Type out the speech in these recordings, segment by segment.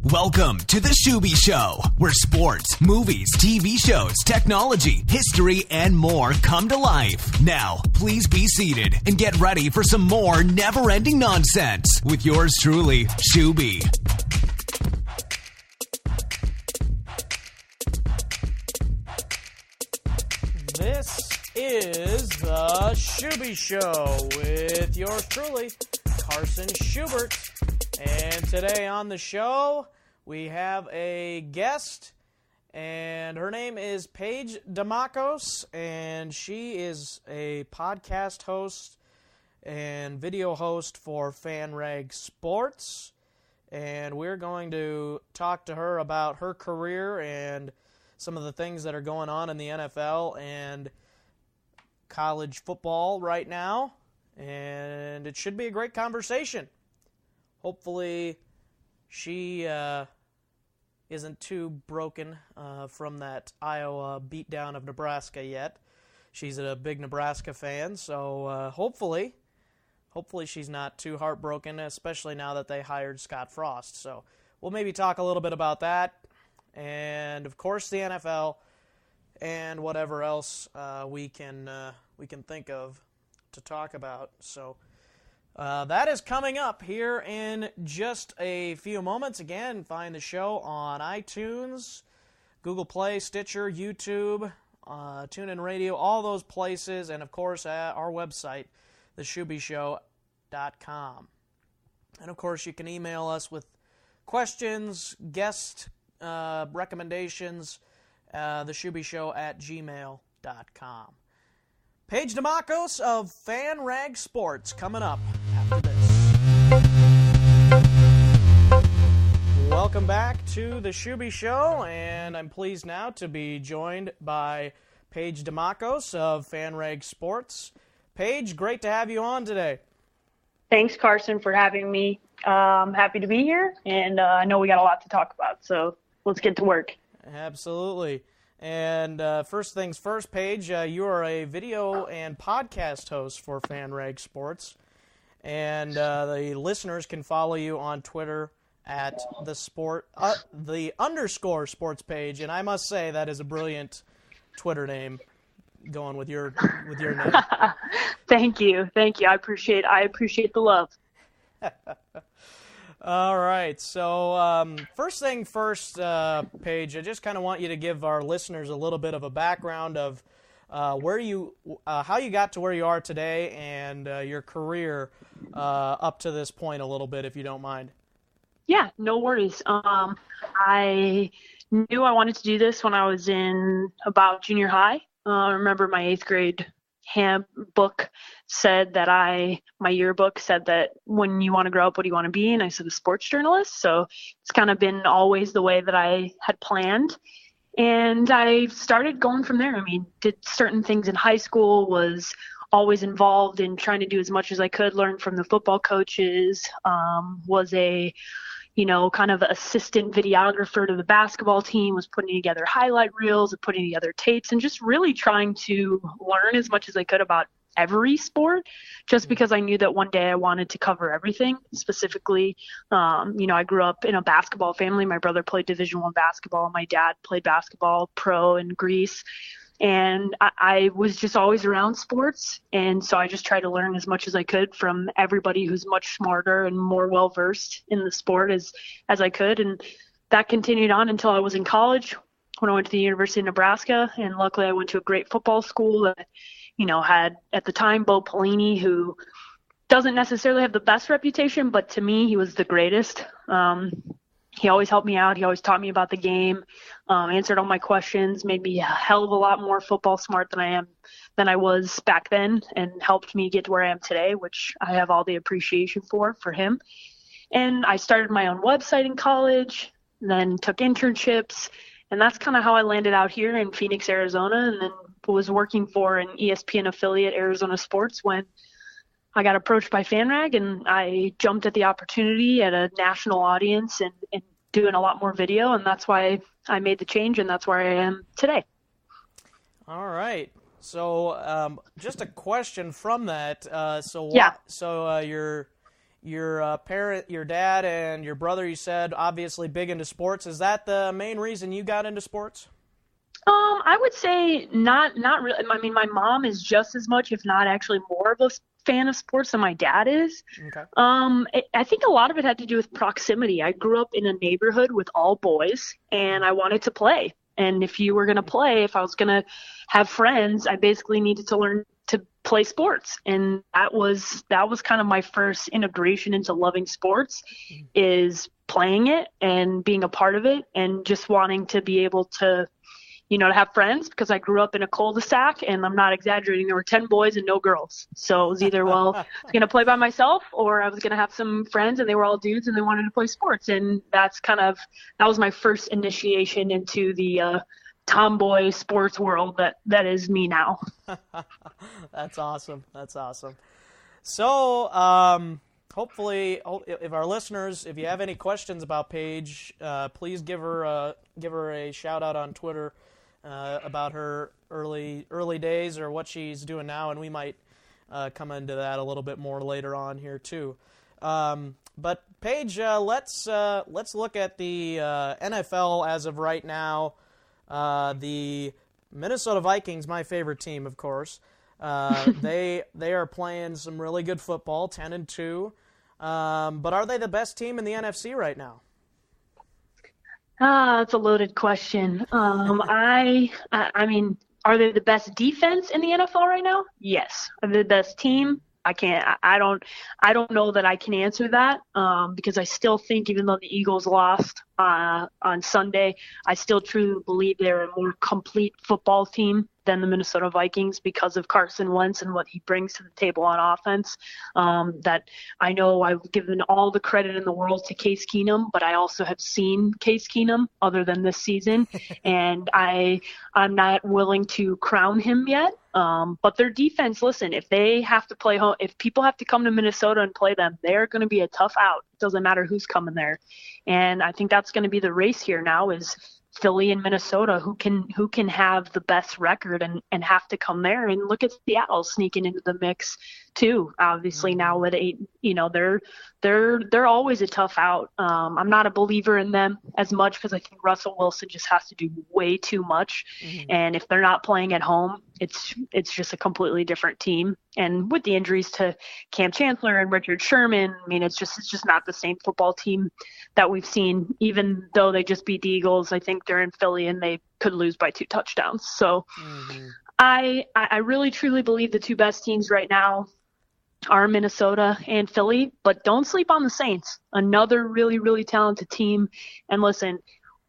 Welcome to the Schuby Show, where sports, movies, TV shows, technology, history, and more come to life. Now, please be seated and get ready for some more never-ending nonsense with yours truly, Schuby. This is the Schuby Show with yours truly, Carson Schubert. And today on the show, we have a guest, and her name is Paige Dimakos, and she is a podcast host and video host for FanRag Sports. And we're going to talk to her about her career and some of the things that are going on in the NFL and college football right now. And it should be a great conversation. Hopefully, she isn't too broken from that Iowa beatdown of Nebraska yet. She's a big Nebraska fan, so hopefully she's not too heartbroken, especially now that they hired Scott Frost. So we'll maybe talk a little bit about that, and of course the NFL, and whatever else we can think of to talk about. So. That is coming up here in just a few moments. Again, find the show on iTunes, Google Play, Stitcher, YouTube, TuneIn Radio, all those places, and of course at our website, theschubyshow.com. And of course, you can email us with questions, guest recommendations, theschubyshow@gmail.com. Paige Dimakos of FanRag Sports coming up after this. Welcome back to the Schuby Show, and I'm pleased now to be joined by Paige Dimakos of FanRag Sports. Paige, great to have you on today. Thanks, Carson, for having me. I'm happy to be here, and I know we got a lot to talk about, so let's get to work. Absolutely. And first things first, Paige, you are a video and podcast host for FanRag Sports, and the listeners can follow you on Twitter at the _sports page. And I must say that is a brilliant Twitter name, going with your name. Thank you. I appreciate the love. All right, so first thing first, Paige, I just kind of want you to give our listeners a little bit of a background of how you got to where you are today and your career up to this point a little bit, if you don't mind. Yeah, no worries. I knew I wanted to do this when I was in about junior high. I remember my 8th grade handbook said that my yearbook said that when you want to grow up, what do you want to be? And I said a sports journalist. So it's kind of been always the way that I had planned. And I started going from there. I mean, did certain things in high school, was always involved in trying to do as much as I could, learn from the football coaches, was a kind of assistant videographer to the basketball team, was putting together highlight reels and putting together tapes and just really trying to learn as much as I could about every sport, just because I knew that one day I wanted to cover everything. Specifically, I grew up in a basketball family. My brother played Division I basketball. My dad played basketball pro in Greece. And I was just always around sports, and so I just tried to learn as much as I could from everybody who's much smarter and more well-versed in the sport as I could. And that continued on until I was in college, when I went to the University of Nebraska. And luckily I went to a great football school that, had at the time Bo Pelini, who doesn't necessarily have the best reputation, but to me he was the greatest. He always helped me out. He always taught me about the game, answered all my questions, made me a hell of a lot more football smart than I was back then, and helped me get to where I am today, which I have all the appreciation for him. And I started my own website in college, then took internships, and that's kind of how I landed out here in Phoenix, Arizona, and then was working for an ESPN affiliate, Arizona Sports, when I got approached by FanRag, and I jumped at the opportunity at a national audience and doing a lot more video, and that's why I made the change, and that's where I am today. All right. So just a question from that. So you're your dad and your brother, you said, obviously big into sports. Is that the main reason you got into sports? I would say not really. I mean, my mom is just as much, if not actually more of a fan of sports than my dad is. Okay. I think a lot of it had to do with proximity. I grew up in a neighborhood with all boys, and I wanted to play. And if you were going to play, if I was going to have friends, I basically needed to learn to play sports. And that was kind of my first integration into loving sports, is playing it and being a part of it, and just wanting to be able to, to have friends, because I grew up in a cul-de-sac, and I'm not exaggerating. There were 10 boys and no girls. So it was either, I was going to play by myself, or I was going to have some friends, and they were all dudes and they wanted to play sports. And that was my first initiation into the tomboy sports world that is me now. That's awesome. So, hopefully, if our listeners, if you have any questions about Paige, please give her a shout out on Twitter about her early days or what she's doing now, and we might come into that a little bit more later on here too. But Paige, let's look at the NFL as of right now. The Minnesota Vikings, my favorite team, of course. They are playing some really good football, 10-2. But are they the best team in the NFC right now? That's a loaded question. I mean, are they the best defense in the NFL right now? Yes. Are they the best team? I don't know that I can answer that, because I still think, even though the Eagles lost on Sunday, I still truly believe they're a more complete football team than the Minnesota Vikings, because of Carson Wentz and what he brings to the table on offense. That I know I've given all the credit in the world to Case Keenum, but I also have seen Case Keenum other than this season, and I'm not willing to crown him yet. But their defense, listen, if they have to play home, if people have to come to Minnesota and play them, they're going to be a tough out. It doesn't matter who's coming there. And I think that's going to be the race here now, is Philly and Minnesota, who can have the best record and have to come there. And look at Seattle sneaking into the mix too. Obviously now with 8, they're always a tough out. I'm not a believer in them as much, because I think Russell Wilson just has to do way too much. And if they're not playing at home, it's just a completely different team. And with the injuries to Cam Chancellor and Richard Sherman, I mean, it's just not the same football team that we've seen. Even though they just beat the Eagles, I think they're in Philly and they could lose by 2 touchdowns. So I really truly believe the two best teams right now are Minnesota and Philly, but don't sleep on the Saints, another really, really talented team. And listen,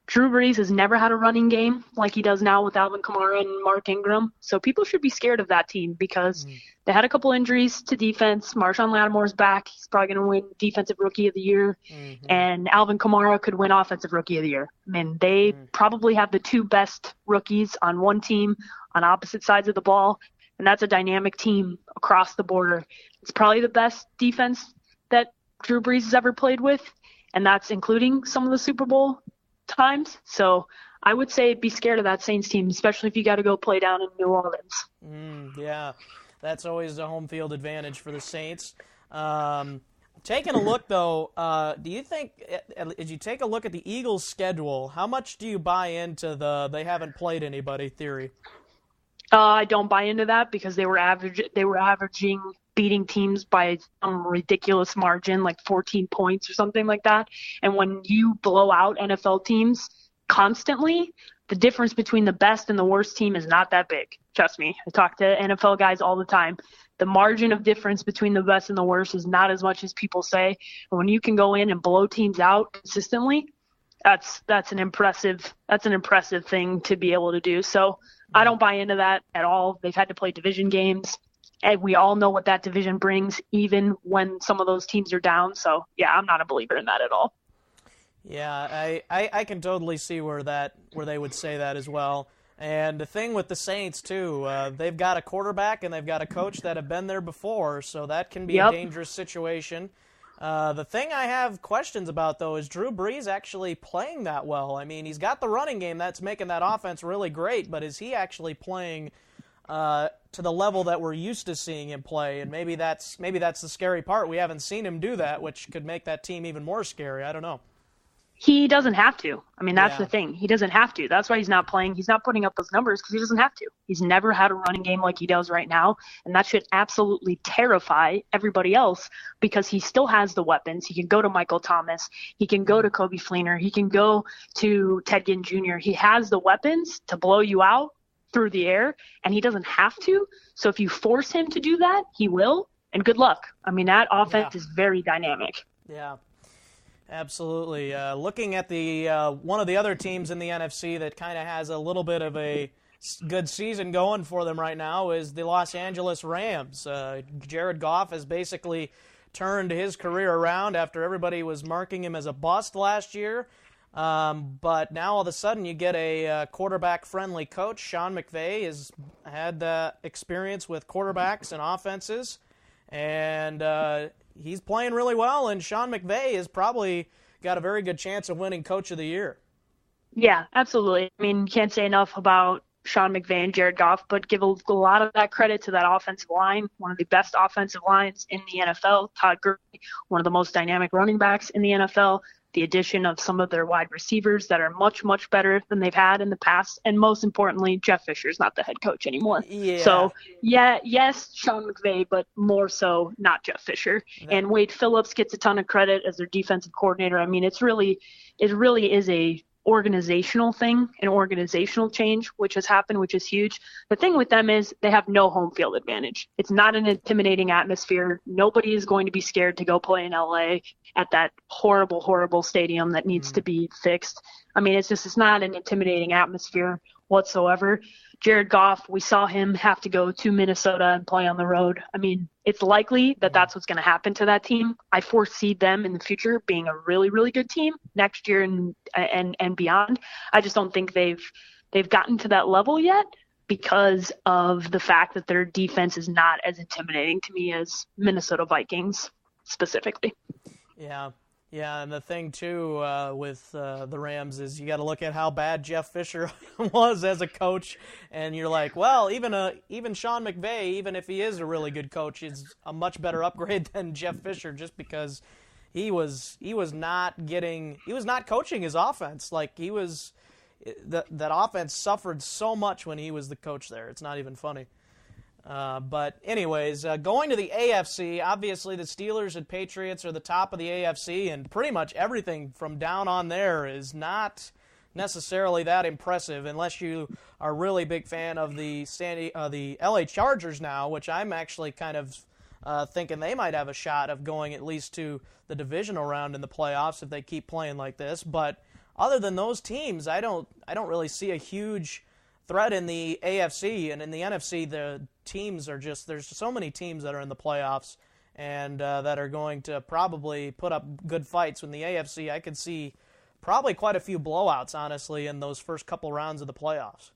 Drew Brees has never had a running game like he does now with Alvin Kamara and Mark Ingram. So people should be scared of that team, because they had a couple injuries to defense. Marshawn Lattimore's back. He's probably going to win Defensive Rookie of the Year. And Alvin Kamara could win Offensive Rookie of the Year. I mean, they probably have the two best rookies on one team on opposite sides of the ball. And that's a dynamic team across the border. It's probably the best defense that Drew Brees has ever played with, and that's including some of the Super Bowl times. So I would say be scared of that Saints team, especially if you got to go play down in New Orleans. Yeah, that's always a home field advantage for the Saints. Taking a look, though, do you think, as you take a look at the Eagles' schedule, how much do you buy into the they haven't played anybody theory? I don't buy into that, because they were averaging beating teams by some ridiculous margin, like 14 points or something like that. And when you blow out NFL teams constantly, the difference between the best and the worst team is not that big. Trust me. I talk to NFL guys all the time. The margin of difference between the best and the worst is not as much as people say. And when you can go in and blow teams out consistently, that's an impressive thing to be able to do. So I don't buy into that at all. They've had to play division games, and we all know what that division brings, even when some of those teams are down. So, yeah, I'm not a believer in that at all. Yeah, I can totally see where they would say that as well. And the thing with the Saints, too, they've got a quarterback and they've got a coach that have been there before, so that can be a dangerous situation. The thing I have questions about, though, is Drew Brees actually playing that well. I mean, he's got the running game that's making that offense really great, but is he actually playing to the level that we're used to seeing him play, and maybe that's the scary part. We haven't seen him do that, which could make that team even more scary. I don't know. He doesn't have to. I mean, that's the thing. He doesn't have to. That's why he's not playing. He's not putting up those numbers because he doesn't have to. He's never had a running game like he does right now, and that should absolutely terrify everybody else because he still has the weapons. He can go to Michael Thomas. He can go to Kobe Fleener. He can go to Ted Ginn Jr. He has the weapons to blow you out through the air, and he doesn't have to. So if you force him to do that, he will, and good luck. I mean, that offense is very dynamic. Yeah. Absolutely. Looking at the one of the other teams in the NFC that kind of has a little bit of a good season going for them right now is the Los Angeles Rams. Jared Goff has basically turned his career around after everybody was marking him as a bust last year. But now all of a sudden you get a quarterback-friendly coach. Sean McVay has had experience with quarterbacks and offenses, and he's playing really well, and Sean McVay has probably got a very good chance of winning Coach of the Year. Yeah, absolutely. I mean, you can't say enough about Sean McVay and Jared Goff, but give a lot of that credit to that offensive line, one of the best offensive lines in the NFL. Todd Gurley, one of the most dynamic running backs in the NFL. The addition of some of their wide receivers that are much, much better than they've had in the past. And most importantly, Jeff Fisher's not the head coach anymore. Yeah. So, yes, Sean McVay, but more so not Jeff Fisher. And Wade Phillips gets a ton of credit as their defensive coordinator. I mean, it really is a organizational thing, an organizational change, which has happened, which is huge. The thing with them is they have no home field advantage. It's not an intimidating atmosphere. Nobody is going to be scared to go play in LA at that horrible, horrible stadium that needs to be fixed. I mean, it's not an intimidating atmosphere whatsoever. Jared Goff, we saw him have to go to Minnesota and play on the road. I mean, it's likely that that's what's going to happen to that team. I foresee them in the future being a really, really good team next year and beyond. I just don't think they've gotten to that level yet because of the fact that their defense is not as intimidating to me as Minnesota Vikings specifically. Yeah, and the thing, too, with the Rams is you got to look at how bad Jeff Fisher was as a coach, and you're like, well, even Sean McVay, even if he is a really good coach, is a much better upgrade than Jeff Fisher just because he was not coaching his offense. Like, that offense suffered so much when he was the coach there. It's not even funny. But anyways, going to the AFC, obviously the Steelers and Patriots are the top of the AFC, and pretty much everything from down on there is not necessarily that impressive unless you are a really big fan of the LA Chargers now, which I'm actually kind of thinking they might have a shot of going at least to the divisional round in the playoffs if they keep playing like this. But other than those teams, I don't really see a huge threat in the AFC, and in the NFC, the teams are just, there's so many teams that are in the playoffs and that are going to probably put up good fights. In the AFC, I could see probably quite a few blowouts, honestly, in those first couple rounds of the playoffs.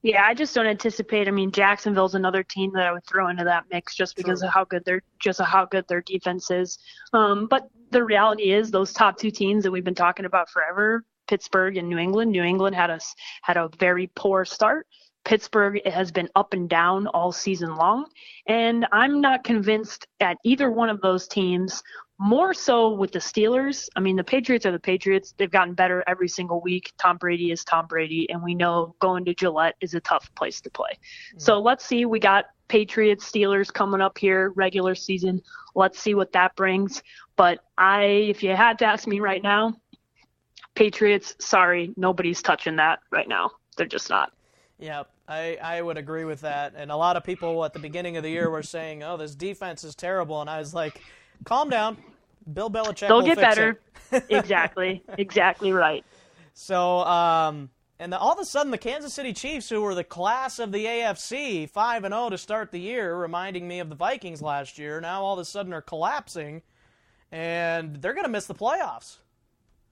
Yeah, I just don't anticipate. I mean, Jacksonville's another team that I would throw into that mix just because of how good their defense is. But the reality is those top two teams that we've been talking about forever, Pittsburgh and New England. New England had a very poor start. Pittsburgh has been up and down all season long, and I'm not convinced at either one of those teams, more so with the Steelers. I mean, the Patriots are the Patriots. They've gotten better every single week. Tom Brady is Tom Brady, and we know going to Gillette is a tough place to play. So let's see. We got Patriots, Steelers coming up here, regular season. Let's see what that brings. But if you had to ask me right now, Patriots, sorry, nobody's touching that right now. They're just not. Yeah, I would agree with that. And a lot of people at the beginning of the year were saying, oh, this defense is terrible. And I was like, calm down. Bill Belichick will get fix better. it. Exactly right. So, and all of a sudden the Kansas City Chiefs, who were the class of the AFC, 5-0 to start the year, reminding me of the Vikings last year, now all of a sudden are collapsing, and they're going to miss the playoffs.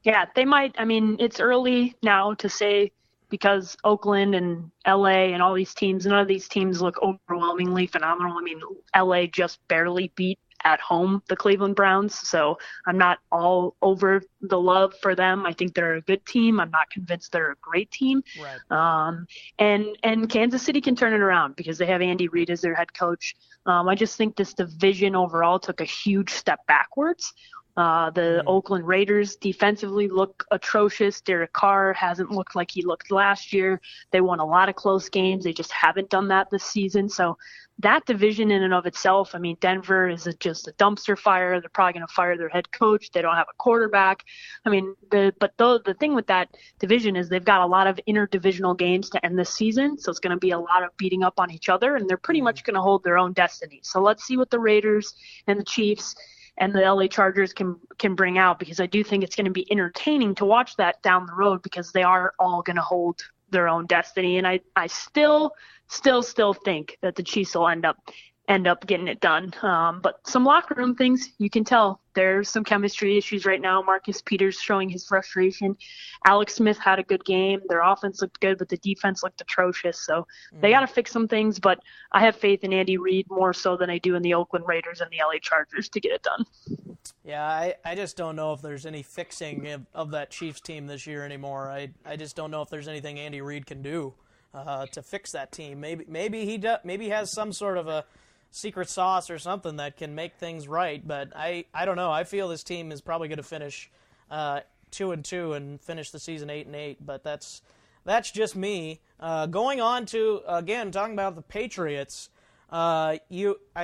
Yeah, they might. I mean, it's early now to say because Oakland and LA and all these teams, none of these teams look overwhelmingly phenomenal. I mean, LA just barely beat at home, the Cleveland Browns. So I'm not all over the love for them. I think they're a good team. I'm not convinced they're a great team. Right. And Kansas City can turn it around because they have Andy Reid as their head coach. I just think this division overall took a huge step backwards. The Oakland Raiders defensively look atrocious. Derek Carr hasn't looked like he looked last year. They won a lot of close games. They just haven't done that this season. So that division in and of itself, I mean, Denver is just a dumpster fire. They're probably going to fire their head coach. They don't have a quarterback. I mean, the thing with that division is they've got a lot of interdivisional games to end this season. So it's going to be a lot of beating up on each other, and they're pretty much going to hold their own destiny. So let's see what the Raiders and the Chiefs and the LA Chargers can bring out, because I do think it's going to be entertaining to watch that down the road, because they are all going to hold their own destiny. And I still think that the Chiefs will end up getting it done. But some locker room things, you can tell there's some chemistry issues right now. Marcus Peters showing his frustration. Alex Smith had a good game. Their offense looked good, but the defense looked atrocious. So they got to fix some things, but I have faith in Andy Reid more so than I do in the Oakland Raiders and the LA Chargers to get it done. Yeah, I just don't know if there's any fixing of that Chiefs team this year anymore. I just don't know if there's anything Andy Reid can do to fix that team. Maybe he has some sort of a secret sauce or something that can make things right, but I don't know. I feel this team is probably going to finish 2-2 and finish the season 8-8, but that's just me. Going on to, again, talking about the Patriots, I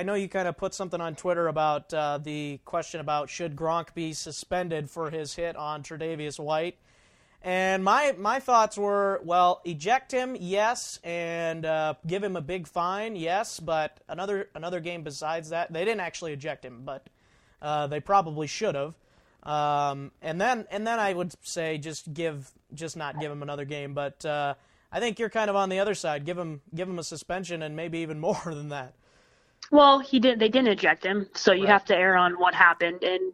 know you kind of put something on Twitter about the question about should Gronk be suspended for his hit on Tre'Davious White. And my thoughts were, well, eject him, yes, and give him a big fine, yes, but another game besides that, they didn't actually eject him, but they probably should have. And then I would say just not give him another game, but I think you're kind of on the other side. Give him a suspension and maybe even more than that. Well, they didn't eject him, so you have to err on what happened, and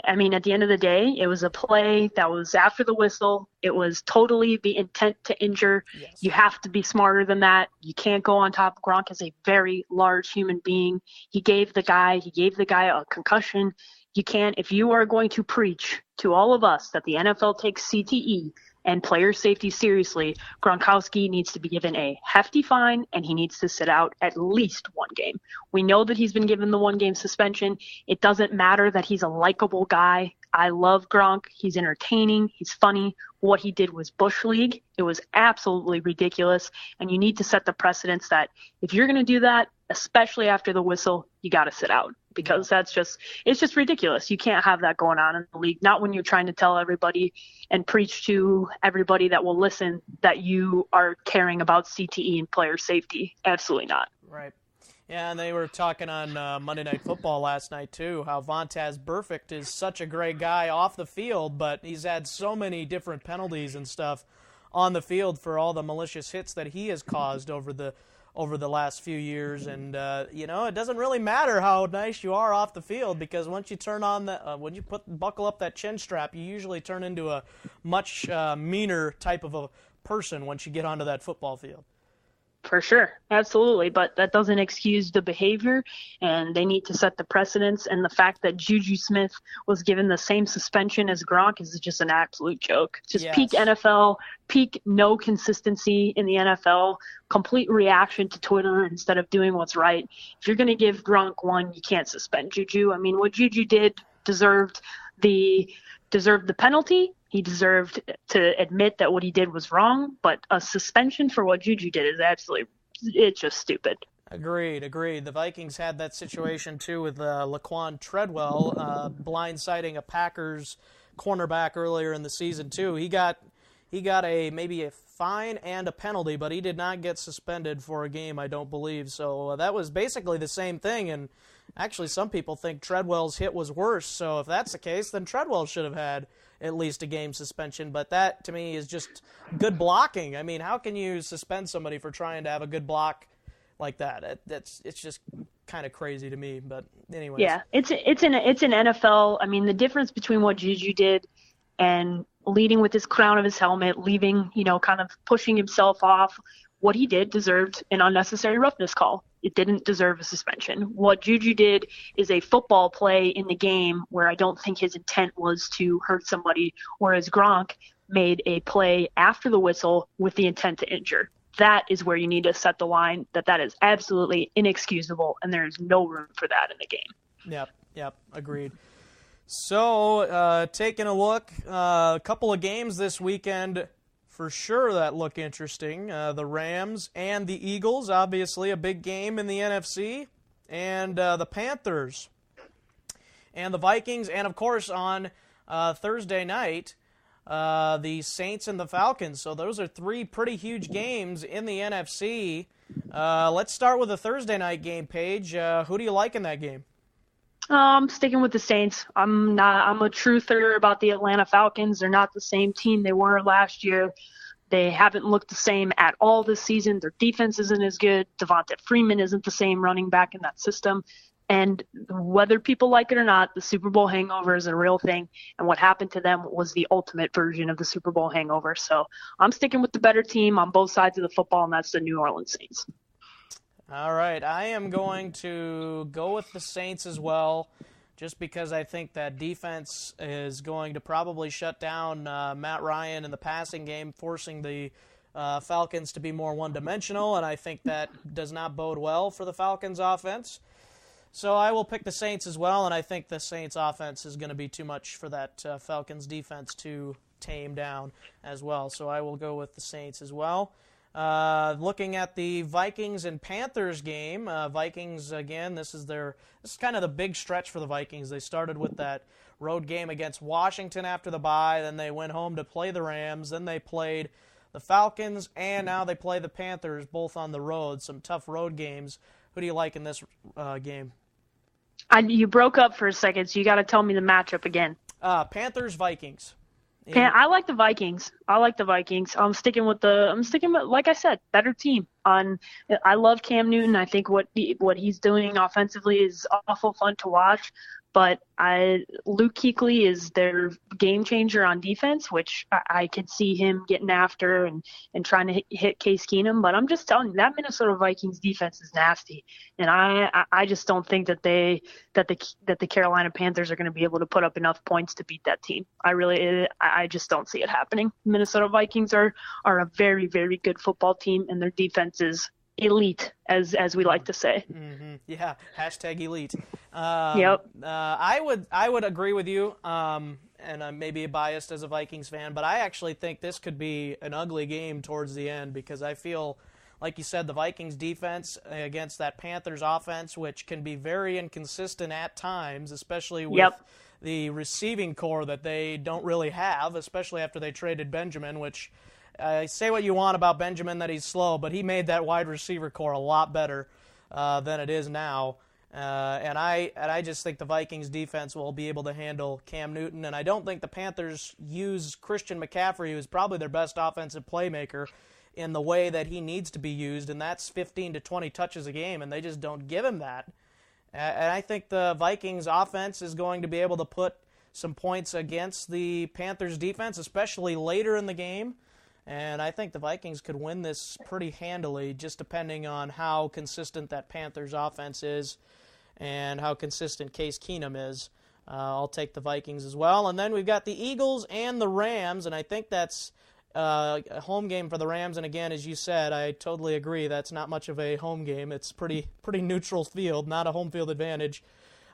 I mean, at the end of the day, it was a play that was after the whistle. It was totally the intent to injure. Yes. You have to be smarter than that. You can't go on top. Gronk is a very large human being. He gave the guy a concussion. You can't, if you are going to preach to all of us that the NFL takes CTE and player safety seriously, Gronkowski needs to be given a hefty fine, and he needs to sit out at least one game. We know that he's been given the one-game suspension. It doesn't matter that he's a likable guy. I love Gronk. He's entertaining. He's funny. What he did was Bush League. It was absolutely ridiculous, and you need to set the precedence that if you're going to do that, especially after the whistle, you got to sit out, because it's just ridiculous. You can't have that going on in the league, not when you're trying to tell everybody and preach to everybody that will listen that you are caring about CTE and player safety. Absolutely not. Right. Yeah, and they were talking on Monday Night Football last night, too, how Vontaze Burfict is such a great guy off the field, but he's had so many different penalties and stuff on the field for all the malicious hits that he has caused over the last few years. And, it doesn't really matter how nice you are off the field, because once you turn on when you buckle up that chin strap, you usually turn into a much meaner type of a person once you get onto that football field. For sure. Absolutely. But that doesn't excuse the behavior, and they need to set the precedence. And the fact that JuJu Smith was given the same suspension as Gronk is just an absolute joke. Just peak NFL, peak no consistency in the NFL, complete reaction to Twitter instead of doing what's right. If you're going to give Gronk one, you can't suspend JuJu. I mean, what JuJu did deserved the penalty. He deserved to admit that what he did was wrong, but a suspension for what JuJu did is it's just stupid. Agreed. The Vikings had that situation, too, with Laquan Treadwell blindsiding a Packers cornerback earlier in the season, too. He got maybe a fine and a penalty, but he did not get suspended for a game, I don't believe. So that was basically the same thing, and actually some people think Treadwell's hit was worse. So if that's the case, then Treadwell should have had at least a game suspension. But that, to me, is just good blocking. I mean, how can you suspend somebody for trying to have a good block like that? It's just kind of crazy to me. But anyways. Yeah, it's an NFL. I mean, the difference between what JuJu did and leading with his crown of his helmet, leaving, kind of pushing himself off what he did deserved an unnecessary roughness call. It didn't deserve a suspension. What JuJu did is a football play in the game where I don't think his intent was to hurt somebody, whereas Gronk made a play after the whistle with the intent to injure. That is where you need to set the line, that is absolutely inexcusable, and there is no room for that in the game. Yep, agreed. So, taking a look, a couple of games this weekend for sure that look interesting. The Rams and the Eagles, obviously a big game in the NFC, and the Panthers and the Vikings, and of course on Thursday night, the Saints and the Falcons. So those are three pretty huge games in the NFC. Let's start with the Thursday night game, Paige. Who do you like in that game? I'm sticking with the Saints. I'm a truther about the Atlanta Falcons. They're not the same team they were last year. They haven't looked the same at all this season. Their defense isn't as good. Devonta Freeman isn't the same running back in that system. And whether people like it or not, the Super Bowl hangover is a real thing. And what happened to them was the ultimate version of the Super Bowl hangover. So I'm sticking with the better team on both sides of the football, and that's the New Orleans Saints. All right, I am going to go with the Saints as well, just because I think that defense is going to probably shut down Matt Ryan in the passing game, forcing the Falcons to be more one-dimensional, and I think that does not bode well for the Falcons' offense. So I will pick the Saints as well, and I think the Saints' offense is going to be too much for that Falcons' defense to tame down as well. So I will go with the Saints as well. Looking at the Vikings and Panthers game, Vikings, again, this is kind of the big stretch for the Vikings. They started with that road game against Washington after the bye, then they went home to play the Rams, then they played the Falcons, and now they play the Panthers, both on the road. Some tough road games. Who do you like in this game? You broke up for a second, so you got to tell me the matchup again. Panthers-Vikings. I like the Vikings. I'm sticking with, like I said, better team. I love Cam Newton. I think what he's doing offensively is awful fun to watch. But Luke Kuechly is their game changer on defense, which I could see him getting after and trying to hit Case Keenum. But I'm just telling you, that Minnesota Vikings defense is nasty, and I just don't think that the Carolina Panthers are going to be able to put up enough points to beat that team. I just don't see it happening. Minnesota Vikings are a very, very good football team, and their defense is elite, as we like to say. Mm-hmm. Yeah, #elite. Yep. I would agree with you, and I'm maybe biased as a Vikings fan, but I actually think this could be an ugly game towards the end, because I feel, like you said, the Vikings defense against that Panthers offense, which can be very inconsistent at times, especially with the receiving core that they don't really have, especially after they traded Benjamin, which say what you want about Benjamin, that he's slow, but he made that wide receiver core a lot better than it is now. And I just think the Vikings defense will be able to handle Cam Newton, and I don't think the Panthers use Christian McCaffrey, who's probably their best offensive playmaker, in the way that he needs to be used, and that's 15 to 20 touches a game, and they just don't give him that. And I think the Vikings offense is going to be able to put some points against the Panthers defense, especially later in the game. And I think the Vikings could win this pretty handily, just depending on how consistent that Panthers offense is and how consistent Case Keenum is. I'll take the Vikings as well. And then we've got the Eagles and the Rams, and I think that's a home game for the Rams. And again, as you said, I totally agree. That's not much of a home game. It's pretty neutral field, not a home field advantage.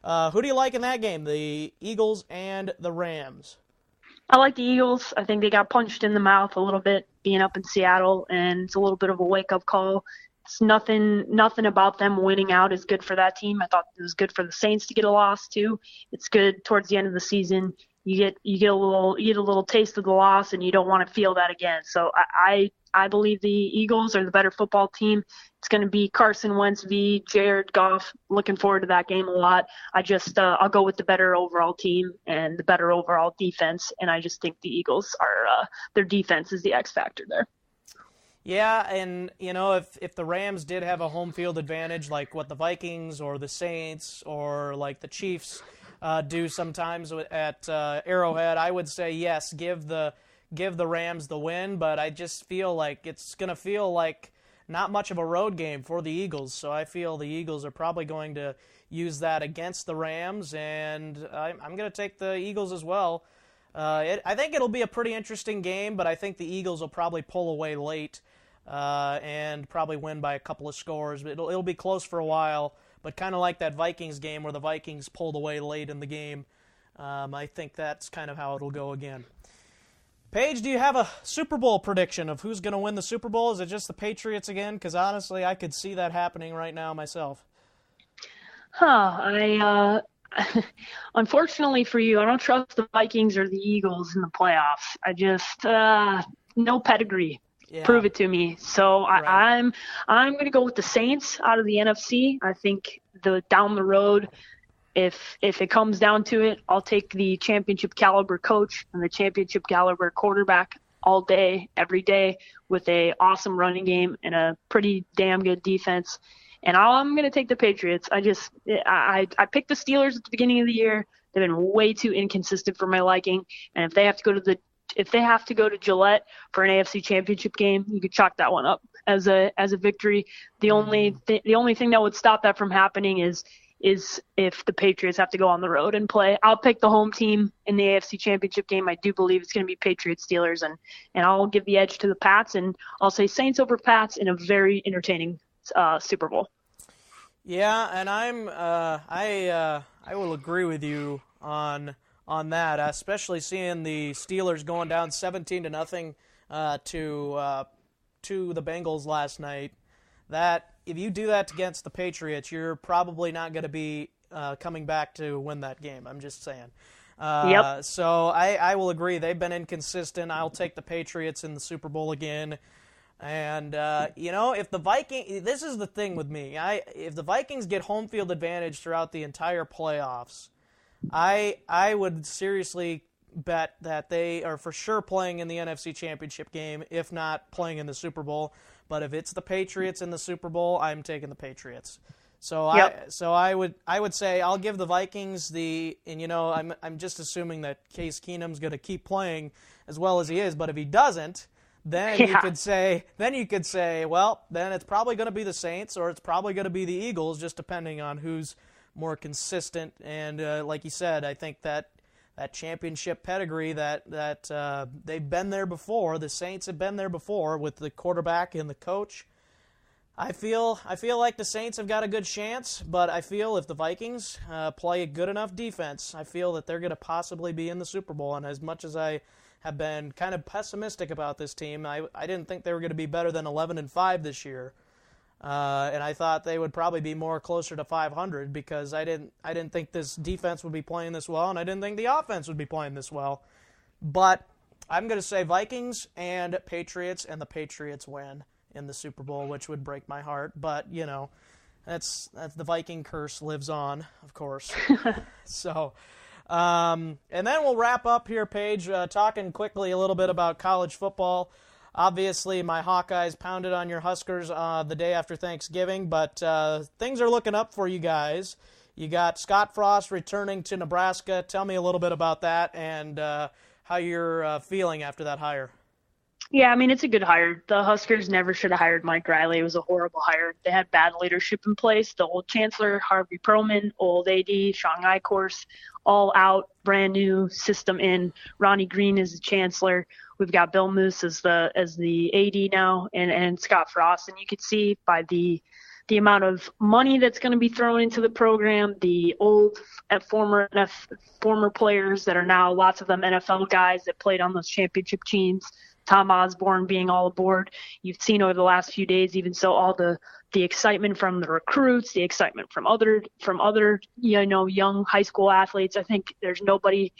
Who do you like in that game, the Eagles and the Rams? I like the Eagles. I think they got punched in the mouth a little bit being up in Seattle, and it's a little bit of a wake-up call. It's nothing about them winning out is good for that team. I thought it was good for the Saints to get a loss too. It's good towards the end of the season. You get a little taste of the loss, and you don't want to feel that again. So I believe the Eagles are the better football team. It's going to be Carson Wentz v. Jared Goff. Looking forward to that game a lot. I'll go with the better overall team and the better overall defense, and I just think the Eagles are their defense is the X factor there. Yeah, and if the Rams did have a home field advantage, like what the Vikings or the Saints or like the Chiefs do sometimes at Arrowhead, I would say yes, give the Rams the win, but I just feel like it's going to feel like not much of a road game for the Eagles, so I feel the Eagles are probably going to use that against the Rams, and I'm going to take the Eagles as well. I think it'll be a pretty interesting game, but I think the Eagles will probably pull away late and probably win by a couple of scores. It'll be close for a while, but kind of like that Vikings game where the Vikings pulled away late in the game. I think that's kind of how it'll go again. Paige, do you have a Super Bowl prediction of who's going to win the Super Bowl? Is it just the Patriots again? Because honestly, I could see that happening right now myself. Unfortunately for you, I don't trust the Vikings or the Eagles in the playoffs. I just no pedigree. Yeah. Prove it to me. So right. I'm going to go with the Saints out of the NFC. I think down the road, if it comes down to it, I'll take the championship caliber coach and the championship caliber quarterback all day, every day, with a awesome running game and a pretty damn good defense. And I'm going to take the Patriots. I picked the Steelers at the beginning of the year. They've been way too inconsistent for my liking. And if they have to go to Gillette for an AFC Championship game, you could chalk that one up as a victory. The only thing that would stop that from happening is if the Patriots have to go on the road and play. I'll pick the home team in the AFC Championship game. I do believe it's going to be Patriots Steelers, and I'll give the edge to the Pats, and I'll say Saints over Pats in a very entertaining Super Bowl. Yeah, and I will agree with you on that, especially seeing the Steelers going down 17-0 to the Bengals last night. That if you do that against the Patriots, you're probably not going to be coming back to win that game. I'm just saying. Yep. So I will agree. They've been inconsistent. I'll take the Patriots in the Super Bowl again. And, if the Vikings – this is the thing with me. If the Vikings get home field advantage throughout the entire playoffs, I would seriously bet that they are for sure playing in the NFC Championship game, if not playing in the Super Bowl. But if it's the Patriots in the Super Bowl, I'm taking the Patriots. So yep. I would say I'll give the Vikings I'm just assuming that Case Keenum's going to keep playing as well as he is. But if he doesn't, then you could say, well, then it's probably going to be the Saints or it's probably going to be the Eagles, just depending on who's more consistent. And like you said, I think that championship pedigree that they've been there before, the Saints have been there before with the quarterback and the coach. I feel like the Saints have got a good chance, but I feel if the Vikings play a good enough defense, I feel that they're going to possibly be in the Super Bowl. And as much as I have been kind of pessimistic about this team, I didn't think they were going to be better than 11-5 this year. And I thought they would probably be more closer to 500 because I didn't think this defense would be playing this well, and I didn't think the offense would be playing this well. But I'm going to say Vikings and Patriots, and the Patriots win in the Super Bowl, which would break my heart. But that's the Viking curse lives on, of course. So, and then we'll wrap up here, Paige, talking quickly a little bit about college football. Obviously, my Hawkeyes pounded on your Huskers the day after Thanksgiving, but things are looking up for you guys. You got Scott Frost returning to Nebraska. Tell me a little bit about that and how you're feeling after that hire. Yeah, I mean, it's a good hire. The Huskers never should have hired Mike Riley. It was a horrible hire. They had bad leadership in place. The old chancellor, Harvey Perlman, old AD, Sean Eichhorst, all out, brand new system in. Ronnie Green is the chancellor. We've got Bill Moose as the AD now, and Scott Frost. And you could see by the amount of money that's going to be thrown into the program, the old former players that are now lots of them NFL guys that played on those championship teams. Tom Osborne being all aboard. You've seen over the last few days, even so, all the excitement from the recruits, the excitement from other young high school athletes. I think there's nobody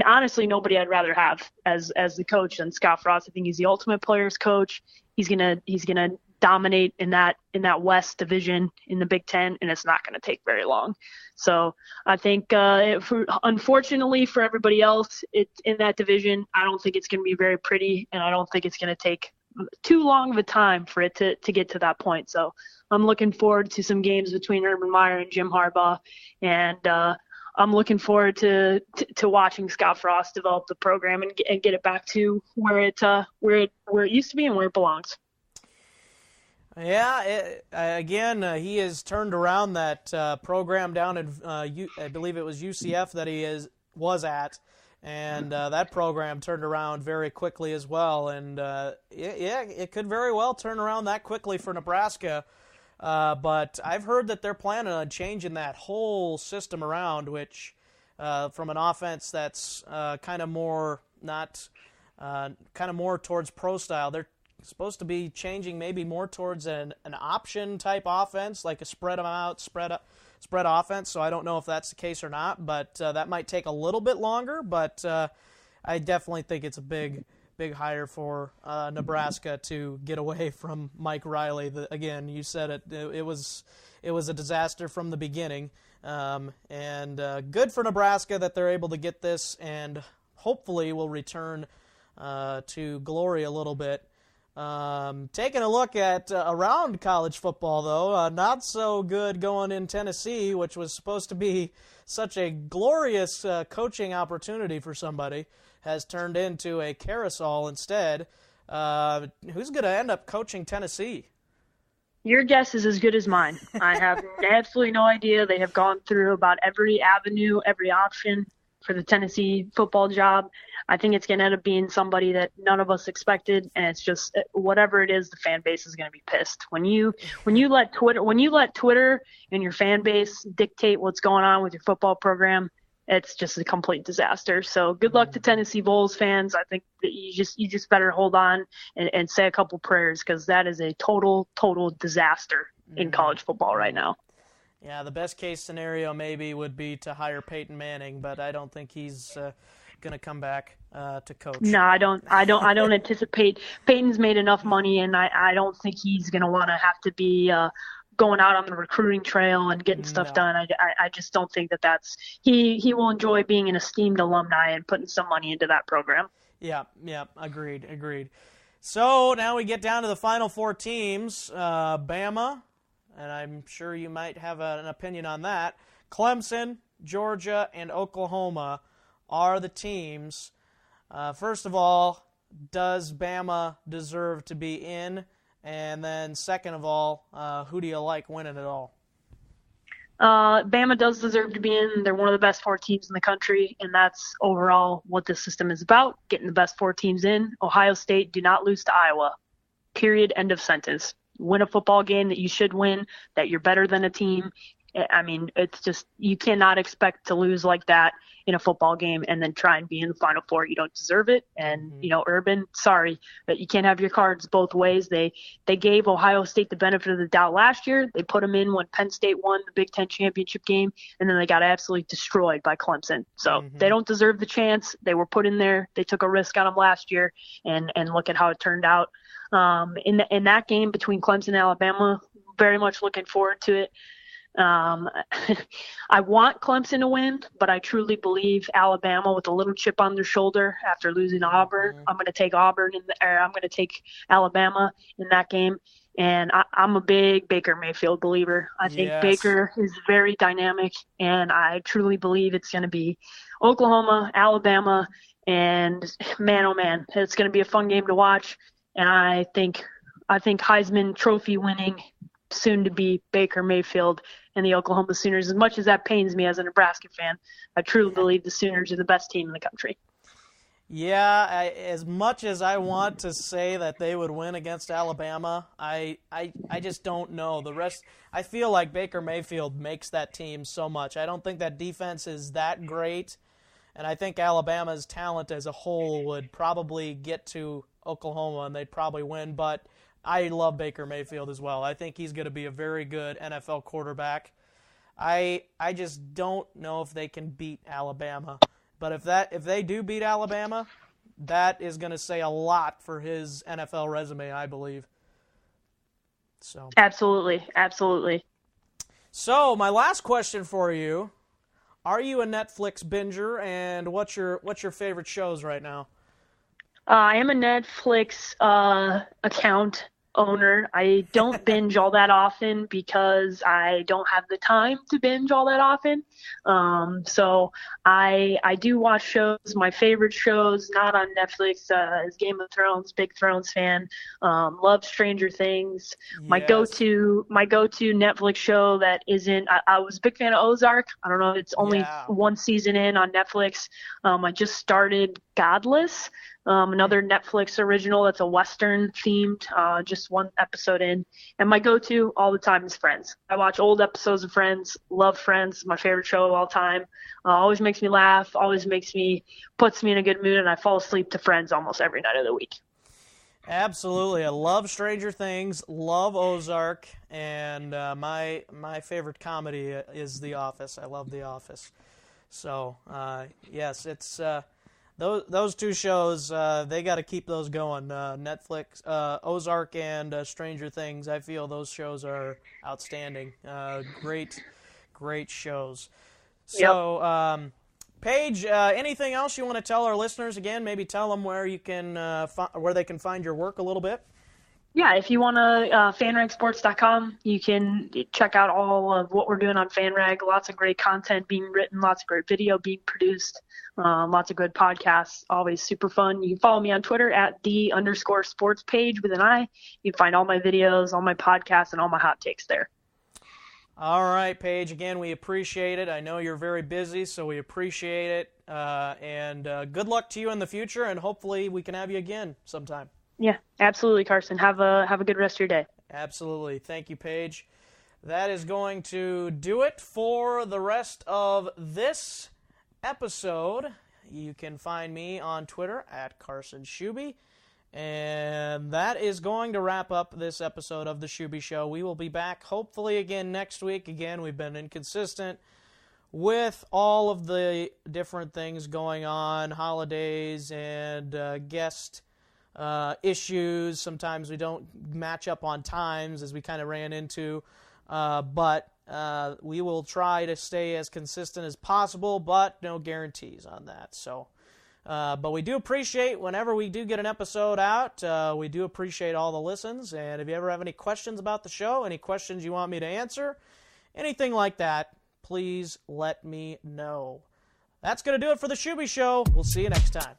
I'd rather have as the coach than Scott Frost. I think he's the ultimate players coach. He's gonna dominate in that West division in the Big Ten, and it's not going to take very long. So I think, unfortunately for everybody else, in that division, I don't think it's going to be very pretty, and I don't think it's going to take too long of a time for it to get to that point. So I'm looking forward to some games between Urban Meyer and Jim Harbaugh, and I'm looking forward to watching Scott Frost develop the program and get it back to where it used to be and where it belongs. Yeah, he has turned around that program down in, I believe it was UCF that he was at, and that program turned around very quickly as well. And it could very well turn around that quickly for Nebraska. But I've heard that they're planning on changing that whole system around, which from an offense that's kind of more towards pro style. They're supposed to be changing maybe more towards an option type offense, like a spread them out, spread offense. So I don't know if that's the case or not, but that might take a little bit longer. But I definitely think it's a big hire for Nebraska to get away from Mike Riley. Again, you said it. It was a disaster from the beginning, and good for Nebraska that they're able to get this, and hopefully will return to glory a little bit. Taking a look at around college football, though, not so good going in Tennessee, which was supposed to be such a glorious coaching opportunity for somebody, has turned into a carousel instead. Who's going to end up coaching Tennessee? Your guess is as good as mine. I have absolutely no idea. They have gone through about every avenue, every option for the Tennessee football job. I think it's going to end up being somebody that none of us expected, and it's just whatever it is, the fan base is going to be pissed. When you let Twitter and your fan base dictate what's going on with your football program, it's just a complete disaster. So good luck to Tennessee Vols fans. I think that you just better hold on and say a couple prayers, because that is a total disaster in college football right now. Yeah, the best case scenario maybe would be to hire Peyton Manning, but I don't think he's going to come back to coach. No, I don't anticipate. Peyton's made enough money, and I don't think he's going to want to have to be going out on the recruiting trail and getting stuff done. I just don't think that's he will enjoy being an esteemed alumni and putting some money into that program. Yeah, agreed. So now we get down to the final four teams. Bama, and I'm sure you might have an opinion on that. Clemson, Georgia, and Oklahoma are the teams. First of all, does Bama deserve to be in? And then second of all, who do you like winning it all? Bama does deserve to be in. They're one of the best four teams in the country, and that's overall what this system is about, getting the best four teams in. Ohio State, do not lose to Iowa. Period. End of sentence. Win a football game that you should win, that you're better than a team. I mean, it's just, you cannot expect to lose like that in a football game and then try and be in the Final Four. You don't deserve it. And, Urban, sorry, but you can't have your cards both ways. They gave Ohio State the benefit of the doubt last year. They put them in when Penn State won the Big Ten championship game, and then they got absolutely destroyed by Clemson. So they don't deserve the chance. They were put in there. They took a risk on them last year, and look at how it turned out. In that game between Clemson and Alabama, very much looking forward to it. I want Clemson to win, but I truly believe Alabama, with a little chip on their shoulder after losing to Auburn, I'm going to take I'm going to take Alabama in that game. And I'm a big Baker Mayfield believer. I think Baker is very dynamic, and I truly believe it's going to be Oklahoma, Alabama, and man, oh man, it's going to be a fun game to watch. And I think Heisman Trophy winning, soon to be Baker Mayfield and the Oklahoma Sooners. As much as that pains me as a Nebraska fan, I truly believe the Sooners are the best team in the country. Yeah, as much as I want to say that they would win against Alabama, I just don't know. The rest, I feel like Baker Mayfield makes that team so much. I don't think that defense is that great, and I think Alabama's talent as a whole would probably get to Oklahoma and they'd probably win, but I love Baker Mayfield as well. I think he's going to be a very good NFL quarterback. I just don't know if they can beat Alabama. But if they do beat Alabama, that is going to say a lot for his NFL resume, I believe. So Absolutely. So my last question for you: are you a Netflix binger, and what's your favorite shows right now? I am a Netflix account owner. I don't binge all that often because I don't have the time to binge all that often. So I do watch shows. My favorite shows, not on Netflix, is Game of Thrones. Big Thrones fan. Love Stranger Things. Yes. My go-to Netflix show that isn't. I was a big fan of Ozark. I don't know. It's only one season in on Netflix. I just started Godless. Another Netflix original that's a Western themed, just one episode in. And my go-to all the time is Friends. I watch old episodes of Friends, love Friends. It's my favorite show of all time. Always makes me laugh, puts me in a good mood, and I fall asleep to Friends almost every night of the week. Absolutely. I love Stranger Things, love Ozark, and my favorite comedy is The Office. I love The Office. So, yes, it's... Those two shows, they got to keep those going. Netflix, Ozark, and Stranger Things. I feel those shows are outstanding. Great shows. So, Paige, anything else you want to tell our listeners? Again, maybe tell them where you can, where they can find your work a little bit. Yeah, if you want to, FanRagSports.com, you can check out all of what we're doing on FanRag. Lots of great content being written, lots of great video being produced, lots of good podcasts, always super fun. You can follow me on Twitter at @the_sports page with an I. You can find all my videos, all my podcasts, and all my hot takes there. All right, Paige, again, we appreciate it. I know you're very busy, so we appreciate it. And good luck to you in the future, and hopefully we can have you again sometime. Yeah, absolutely, Carson. Have a good rest of your day. Absolutely. Thank you, Paige. That is going to do it for the rest of this episode. You can find me on Twitter at Carson Schuby. And that is going to wrap up this episode of The Schuby Show. We will be back hopefully again next week. Again, we've been inconsistent with all of the different things going on, holidays and guest issues. Sometimes we don't match up on times, as we kind of ran into, but we will try to stay as consistent as possible, but no guarantees on that. So, but we do appreciate whenever we do get an episode out. We do appreciate all the listens, and if you ever have any questions about the show, any questions you want me to answer, anything like that, please let me know. That's going to do it for The Schuby Show. We'll see you next time.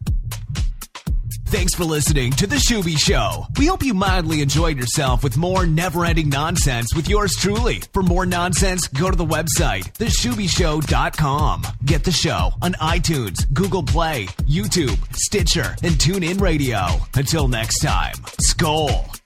Thanks for listening to The Schuby Show. We hope you mildly enjoyed yourself with more never-ending nonsense with yours truly. For more nonsense, go to the website, theschubyshow.com. Get the show on iTunes, Google Play, YouTube, Stitcher, and TuneIn Radio. Until next time, Skol.